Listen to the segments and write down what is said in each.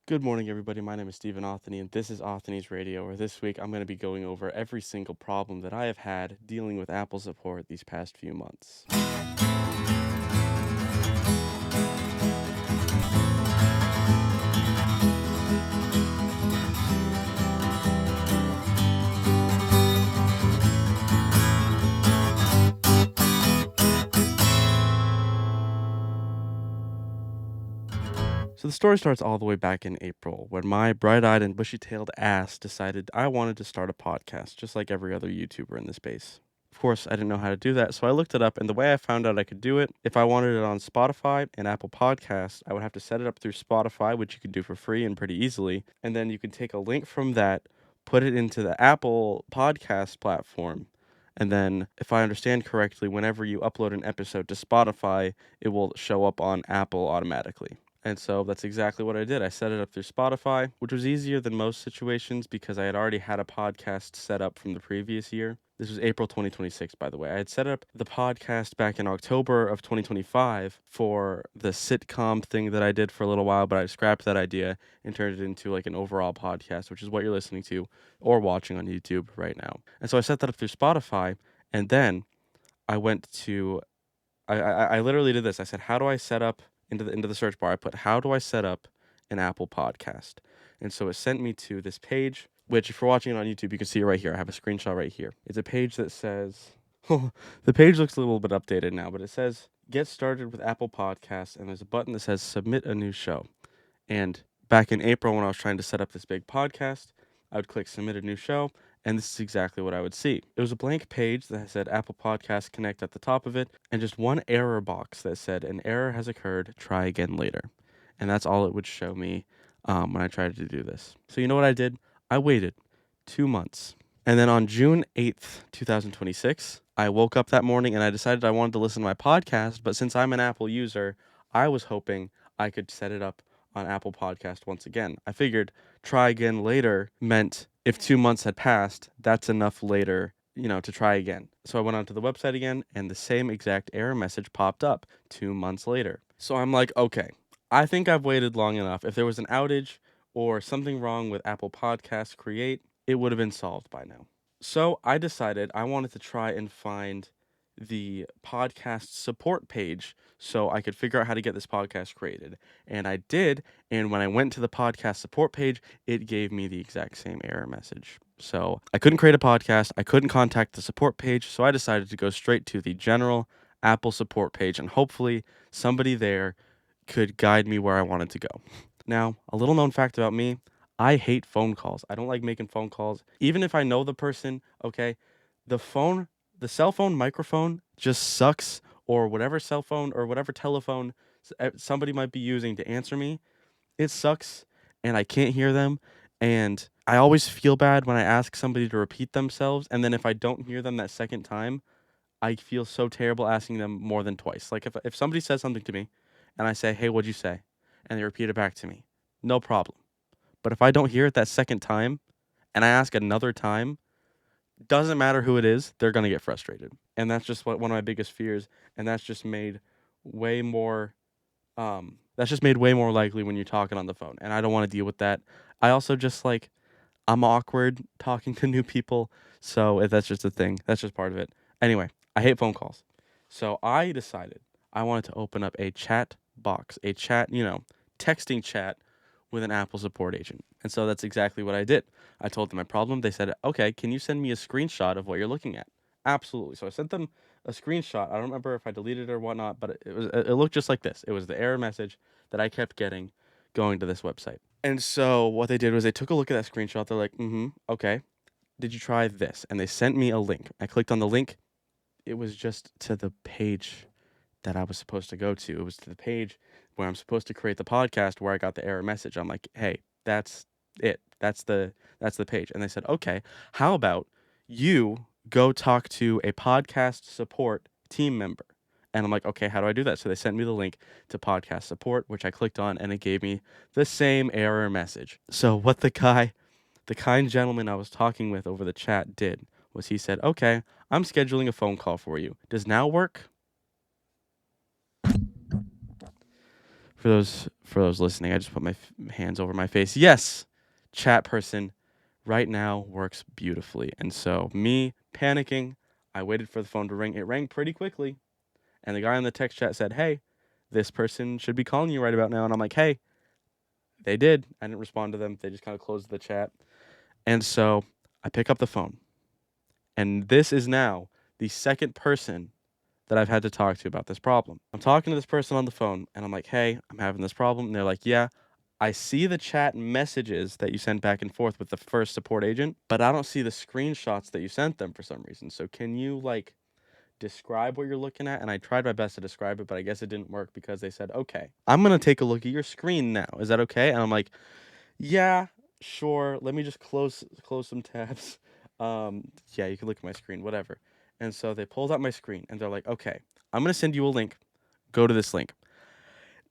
Good morning, everybody. My name is Stephen Othony, and this is Othony's Radio, where this week I'm going to be going over every single problem that I have had dealing with Apple support these past few months. So the story starts all the way back in April, when my bright-eyed and bushy-tailed ass decided I wanted to start a podcast, just like every other YouTuber in the space. Of course, I didn't know how to do that, so I looked it up, and the way I found out I could do it, if I wanted it on Spotify and Apple Podcasts, I would have to set it up through Spotify, which you can do for free and pretty easily, and then you can take a link from that, put it into the Apple Podcast platform, and then, if I understand correctly, whenever you upload an episode to Spotify, it will show up on Apple automatically. And so that's exactly what I did. I set it up through Spotify, which was easier than most situations because I had already had a podcast set up from the previous year. This was April 2026, by the way. I had set up the podcast back in October of 2025 for the sitcom thing that I did for a little while, but I scrapped that idea and turned it into like an overall podcast, which is what you're listening to or watching on YouTube right now. And so I set that up through Spotify, and then I went to I literally did this. I said, "How do I set up?" Into the search bar. I put, "How do I set up an Apple Podcast?" And so it sent me to this page, which if you're watching it on YouTube, you can see it right here. I have a screenshot right here. It's a page that says, the page looks a little bit updated now, but it says, "Get started with Apple Podcasts," and there's a button that says "Submit a new show." And back in April, when I was trying to set up this big podcast, I would click "Submit a new show," and this is exactly what I would see. It was a blank page that said Apple Podcast Connect at the top of it, and just one error box that said, "An error has occurred, try again later." And that's all it would show me when I tried to do this. So you know what I did? I waited 2 months. And then on June 8th, 2026, I woke up that morning and I decided I wanted to listen to my podcast, but since I'm an Apple user, I was hoping I could set it up on Apple Podcast once again. I figured try again later meant if 2 months had passed, that's enough later, to try again. So I went onto the website again, and the same exact error message popped up 2 months later. So I'm like, okay, I think I've waited long enough. If there was an outage or something wrong with Apple Podcasts Create, it would have been solved by now. So I decided I wanted to try and find the podcast support page so I could figure out how to get this podcast created. And I did. And when I went to the podcast support page, it gave me the exact same error message. So I couldn't create a podcast. I couldn't contact the support page. So I decided to go straight to the general Apple support page. And hopefully somebody there could guide me where I wanted to go. Now, a little known fact about me, I hate phone calls. I don't like making phone calls. Even if I know the person, okay, the cell phone microphone just sucks, or whatever cell phone or whatever telephone somebody might be using to answer me, it sucks and I can't hear them. And I always feel bad when I ask somebody to repeat themselves. And then if I don't hear them that second time, I feel so terrible asking them more than twice. Like if somebody says something to me and I say, "Hey, what'd you say?" and they repeat it back to me, no problem. But if I don't hear it that second time and I ask another time, doesn't matter who it is, they're gonna get frustrated. And that's just what one of my biggest fears, and way more that's just made way more likely when you're talking on the phone. And I don't want to deal with that. I also just like I'm awkward talking to new people, so if that's just a thing. That's just part of it. Anyway, I hate phone calls. So I decided I wanted to open up a chat box, a chat, texting chat with an Apple support agent. And so that's exactly what I did. I told them my problem. They said, "Okay, can you send me a screenshot of what you're looking at?" Absolutely. So I sent them a screenshot. I don't remember if I deleted it or whatnot, but it looked just like this. It was the error message that I kept getting going to this website. And so what they did was they took a look at that screenshot. They're like, okay. Did you try this?" And they sent me a link. I clicked on the link. It was just to the page that I was supposed to go to. It was to the page where I'm supposed to create the podcast where I got the error message. I'm like, "Hey, that's it. That's the page." And they said, "Okay, how about you go talk to a podcast support team member?" And I'm like, "Okay, how do I do that?" So they sent me the link to podcast support, which I clicked on, and it gave me the same error message. So what the kind gentleman I was talking with over the chat did was he said, "Okay, I'm scheduling a phone call for you. Does now work?" For those listening, I just put my hands over my face. Yes, chat person right now works beautifully. And so me panicking, I waited for the phone to ring. It rang pretty quickly, and the guy in the text chat said, "Hey, this person should be calling you right about now." And I'm like, "Hey." They did. I didn't respond to them. They just kind of closed the chat. And so I pick up the phone. And this is now the second person that I've had to talk to about this problem. I'm talking to this person on the phone and I'm like, "Hey, I'm having this problem." And they're like, "Yeah, I see the chat messages that you sent back and forth with the first support agent, but I don't see the screenshots that you sent them for some reason. So can you describe what you're looking at?" And I tried my best to describe it, but I guess it didn't work because they said, "Okay, I'm going to take a look at your screen now. Is that okay?" And I'm like, "Yeah, sure. Let me just close some tabs." Yeah, you can look at my screen, whatever. And so they pulled out my screen and they're like, "Okay, I'm gonna send you a link. Go to this link."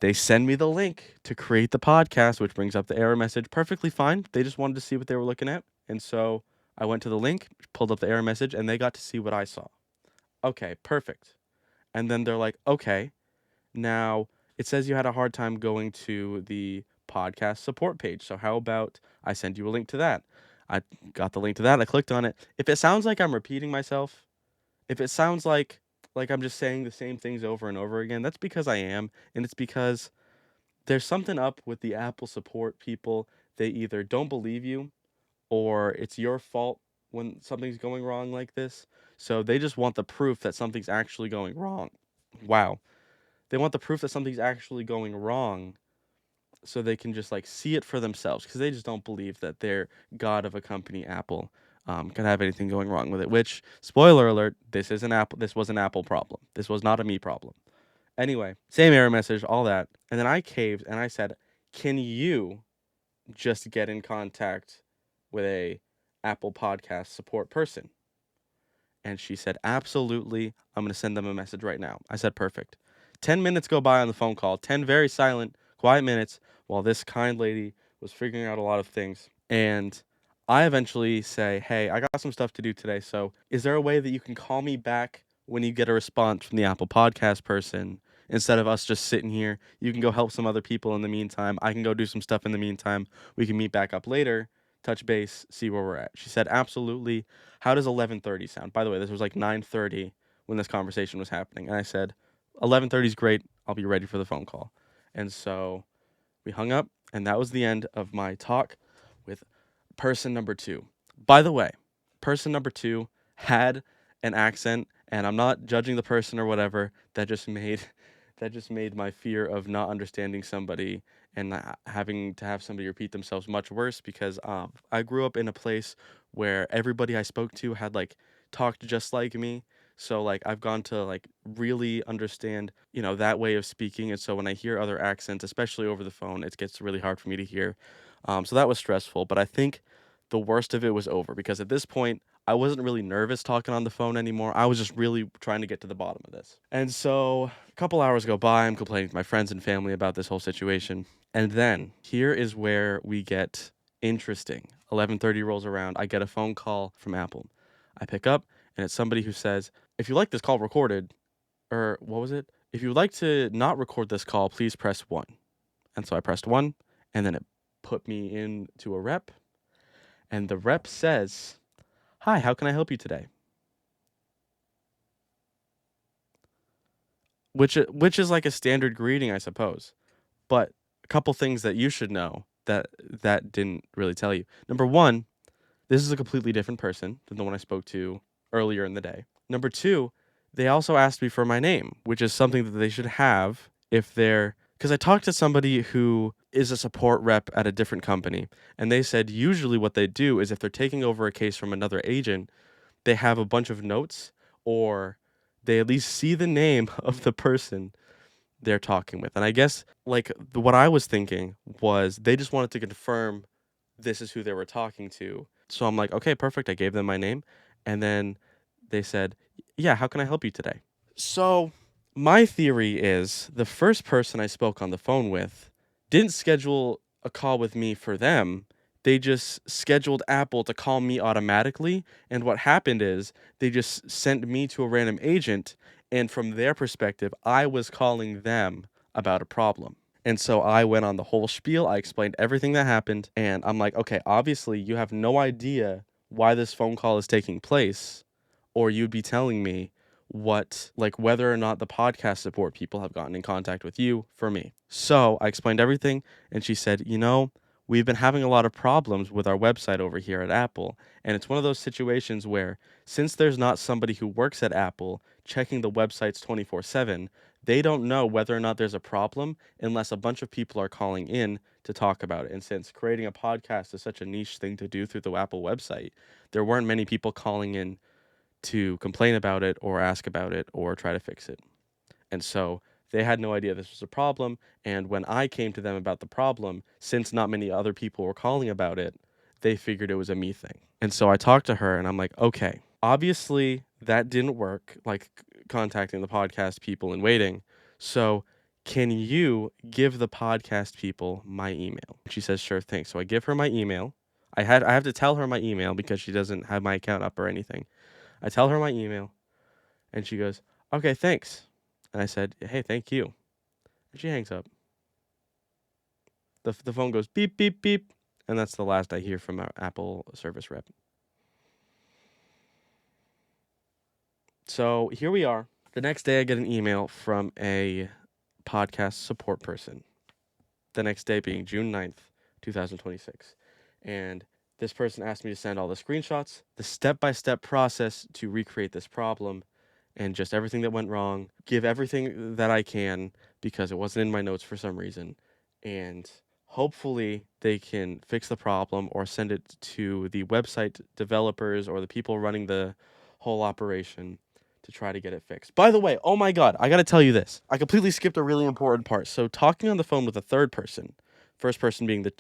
They send me the link to create the podcast, which brings up the error message. Perfectly fine. They just wanted to see what they were looking at. And so I went to the link, pulled up the error message, and they got to see what I saw. Okay, perfect. And then they're like, "Okay, now, it says you had a hard time going to the podcast support page. So how about I send you a link to that?" I got the link to that. I clicked on it. If it sounds like I'm repeating myself, if it sounds like I'm just saying the same things over and over again, that's because I am, and it's because there's something up with the Apple support people. They either don't believe you or it's your fault when something's going wrong like this. So they just want the proof that something's actually going wrong. Wow. They want the proof that something's actually going wrong so they can just see it for themselves because they just don't believe that their god of a company, Apple, can have anything going wrong with it. Which, spoiler alert, this is an Apple. This was an Apple problem. This was not a me problem. Anyway, same error message, all that, and then I caved and I said, "Can you just get in contact with a Apple Podcast support person?" And she said, "Absolutely. I'm going to send them a message right now." I said, "Perfect." 10 minutes go by on the phone call, 10 very silent, quiet minutes while this kind lady was figuring out a lot of things. And I eventually say, "Hey, I got some stuff to do today. So is there a way that you can call me back when you get a response from the Apple Podcast person? Instead of us just sitting here, you can go help some other people in the meantime. I can go do some stuff in the meantime. We can meet back up later, touch base, see where we're at." She said, "Absolutely. How does 11:30 sound?" By the way, this was like 9:30 when this conversation was happening. And I said, "11:30 is great. I'll be ready for the phone call." And so we hung up, and that was the end of my talk with person number two. By the way, person number two had an accent, and I'm not judging the person or whatever. That just made my fear of not understanding somebody and having to have somebody repeat themselves much worse because I grew up in a place where everybody I spoke to had talked just like me. So I've gone to really understand, that way of speaking. And so when I hear other accents, especially over the phone, it gets really hard for me to hear. So that was stressful, but I think the worst of it was over because at this point I wasn't really nervous talking on the phone anymore. I was just really trying to get to the bottom of this. And so a couple hours go by, I'm complaining to my friends and family about this whole situation. And then here is where we get interesting. 11:30 rolls around. I get a phone call from Apple. I pick up and it's somebody who says, "If you like this call recorded," or what was it? "If you would like to not record this call, please press 1." And so I pressed 1 and then it put me into a rep and the rep says, "Hi, how can I help you today?" Which is like a standard greeting, I suppose. But a couple things that you should know that didn't really tell you. Number 1, this is a completely different person than the one I spoke to earlier in the day. Number 2, they also asked me for my name, which is something that they should have if they're because I talked to somebody who is a support rep at a different company, and they said usually what they do is if they're taking over a case from another agent, they have a bunch of notes or they at least see the name of the person they're talking with. And I guess what I was thinking was they just wanted to confirm this is who they were talking to. So I'm like, "Okay, perfect." I gave them my name and then they said, "Yeah, how can I help you today?" So my theory is the first person I spoke on the phone with didn't schedule a call with me for them. They just scheduled Apple to call me automatically. And what happened is they just sent me to a random agent. And from their perspective, I was calling them about a problem. And so I went on the whole spiel. I explained everything that happened. And I'm like, okay, obviously you have no idea why this phone call is taking place, or you'd be telling me whether or not the podcast support people have gotten in contact with you for me. So I explained everything, and she said, we've been having a lot of problems with our website over here at Apple. And it's one of those situations where, since there's not somebody who works at Apple checking the websites 24/7, they don't know whether or not there's a problem unless a bunch of people are calling in to talk about it. And since creating a podcast is such a niche thing to do through the Apple website, there weren't many people calling in to complain about it or ask about it or try to fix it. And so they had no idea this was a problem. And when I came to them about the problem, since not many other people were calling about it, they figured it was a me thing. And so I talked to her and I'm like, okay, obviously that didn't work, like contacting the podcast people and waiting. So can you give the podcast people my email? She says, sure thing. So I give her my email. I have to tell her my email because she doesn't have my account up or anything. I tell her my email, and she goes, okay, thanks. And I said, hey, thank you. And she hangs up. The phone goes beep, beep, beep. And that's the last I hear from our Apple service rep. So here we are. The next day, I get an email from a podcast support person. The next day being June 9th, 2026. And this person asked me to send all the screenshots, the step-by-step process to recreate this problem, and just everything that went wrong, give everything that I can because it wasn't in my notes for some reason, and hopefully they can fix the problem or send it to the website developers or the people running the whole operation to try to get it fixed. By the way, oh my god, I gotta tell you this. I completely skipped a really important part. So talking on the phone with a third person, first person being the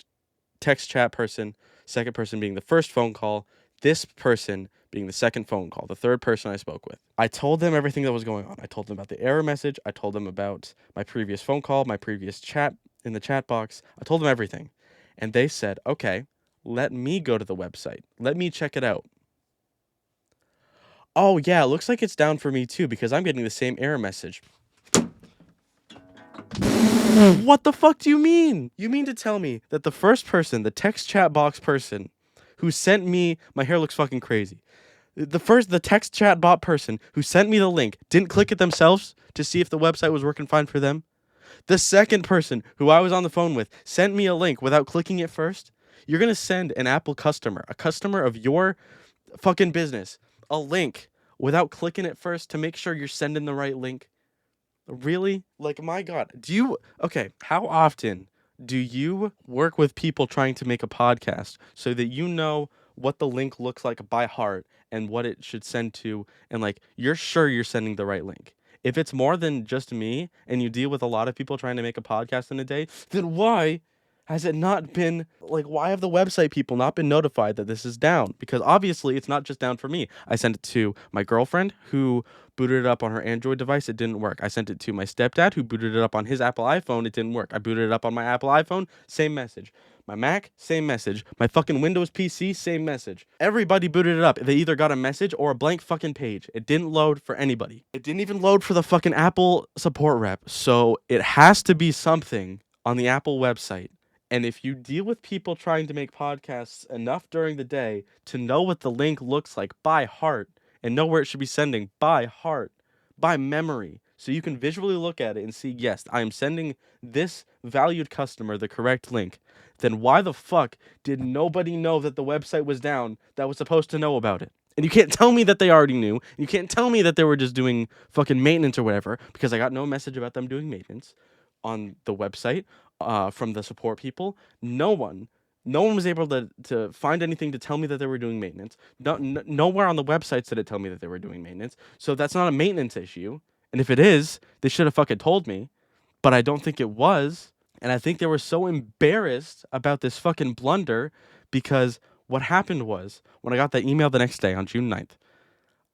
text chat person, second person being the first phone call, this person being the second phone call, the third person I spoke with. I told them everything that was going on. I told them about the error message. I told them about my previous phone call, my previous chat in the chat box. I told them everything. And they said, okay, let me go to the website. Let me check it out. Oh, yeah, it looks like it's down for me too because I'm getting the same error message. What the fuck do you mean? You mean to tell me that the first person, the text chat box person who sent me, my hair looks fucking crazy. The text chat bot person who sent me the link didn't click it themselves to see if the website was working fine for them? The second person who I was on the phone with sent me a link without clicking it first? You're going to send an Apple customer, a customer of your fucking business, a link without clicking it first to make sure you're sending the right link? Really? Like, my God. Okay, how often do you work with people trying to make a podcast so that you know what the link looks like by heart and what it should send to, and like, you're sure you're sending the right link? If it's more than just me and you deal with a lot of people trying to make a podcast in a day, then why has it not been like, why have the website people not been notified that this is down? Because obviously it's not just down for me. I sent it to my girlfriend who booted it up on her Android device. It didn't work. I sent it to my stepdad who booted it up on his Apple iPhone. It didn't work. I booted it up on my Apple iPhone. Same message. My Mac, same message. My fucking Windows PC, same message. Everybody booted it up. They either got a message or a blank fucking page. It didn't load for anybody. It didn't even load for the fucking Apple support rep. So it has to be something on the Apple website. And if you deal with people trying to make podcasts enough during the day to know what the link looks like by heart and know where it should be sending by heart, by memory, so you can visually look at it and see, yes, I am sending this valued customer the correct link, then why the fuck did nobody know that the website was down that was supposed to know about it? And you can't tell me that they already knew. And you can't tell me that they were just doing fucking maintenance or whatever, because I got no message about them doing maintenance on the website from the support people. No one was able to find anything to tell me that they were doing maintenance. Nowhere on the websites did it tell me that they were doing maintenance. So that's not a maintenance issue. And if it is, they should have fucking told me. But I don't think it was. And I think they were so embarrassed about this fucking blunder because what happened was, when I got that email the next day on June 9th,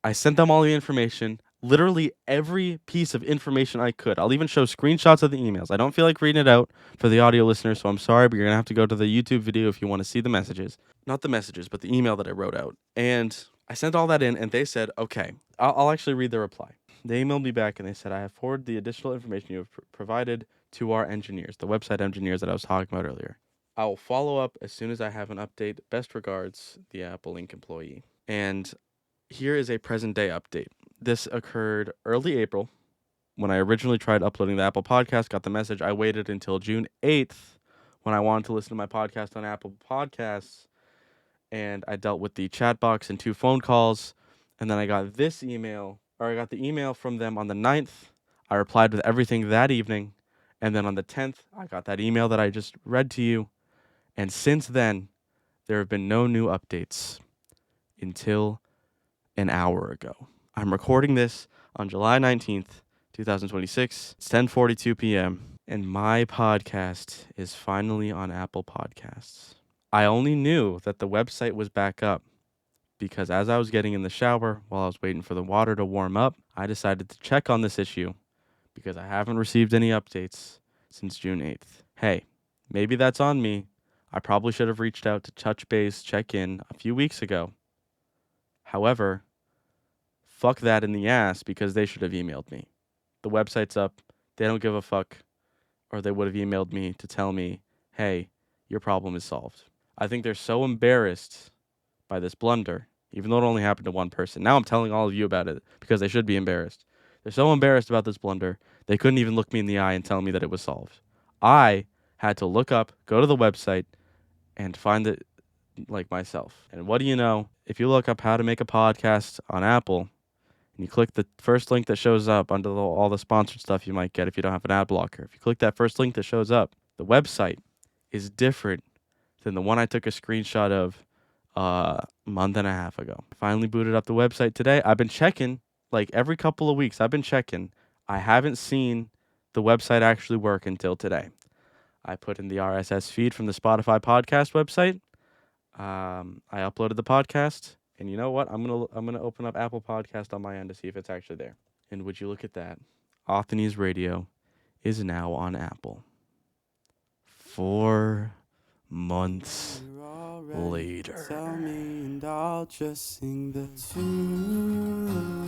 I sent them all the information, literally every piece of information I could. I'll even show screenshots of the emails. I don't feel like reading it out for the audio listeners, so I'm sorry, but you're going to have to go to the YouTube video if you want to see the messages. Not the messages, but the email that I wrote out. And I sent all that in, and they said, okay, I'll actually read the reply. They emailed me back, and they said, I have forwarded the additional information you have provided to our engineers, the website engineers that I was talking about earlier. I will follow up as soon as I have an update. Best regards, the Apple Inc. employee. And here is a present day update. This occurred early April when I originally tried uploading the Apple Podcast, got the message. I waited until June 8th when I wanted to listen to my podcast on Apple Podcasts, and I dealt with the chat box and 2 phone calls, and then I got the email from them on the 9th. I replied with everything that evening, and then on the 10th, I got that email that I just read to you, and since then, there have been no new updates until an hour ago. I'm recording this on July 19th, 2026. It's 10:42 p.m. and my podcast is finally on Apple Podcasts. I only knew that the website was back up because as I was getting in the shower while I was waiting for the water to warm up, I decided to check on this issue because I haven't received any updates since June 8th. Hey, maybe that's on me. I probably should have reached out to touch base, check in a few weeks ago. However, fuck that in the ass because they should have emailed me. The website's up. They don't give a fuck. Or they would have emailed me to tell me, hey, your problem is solved. I think they're so embarrassed by this blunder, even though it only happened to one person. Now I'm telling all of you about it because they should be embarrassed. They're so embarrassed about this blunder, they couldn't even look me in the eye and tell me that it was solved. I had to look up, go to the website, and find it like myself. And what do you know? If you look up how to make a podcast on Apple, and you click the first link that shows up under all the sponsored stuff you might get if you don't have an ad blocker. If you click that first link that shows up, the website is different than the one I took a screenshot of a month and a half ago. I finally booted up the website today. I've been checking, like every couple of weeks, I've been checking. I haven't seen the website actually work until today. I put in the RSS feed from the Spotify podcast website. I uploaded the podcast. And you know what? I'm gonna open up Apple Podcast on my end to see if it's actually there. And would you look at that? Authonies Radio is now on Apple. 4 months later. Tell me and I'll just sing the tune.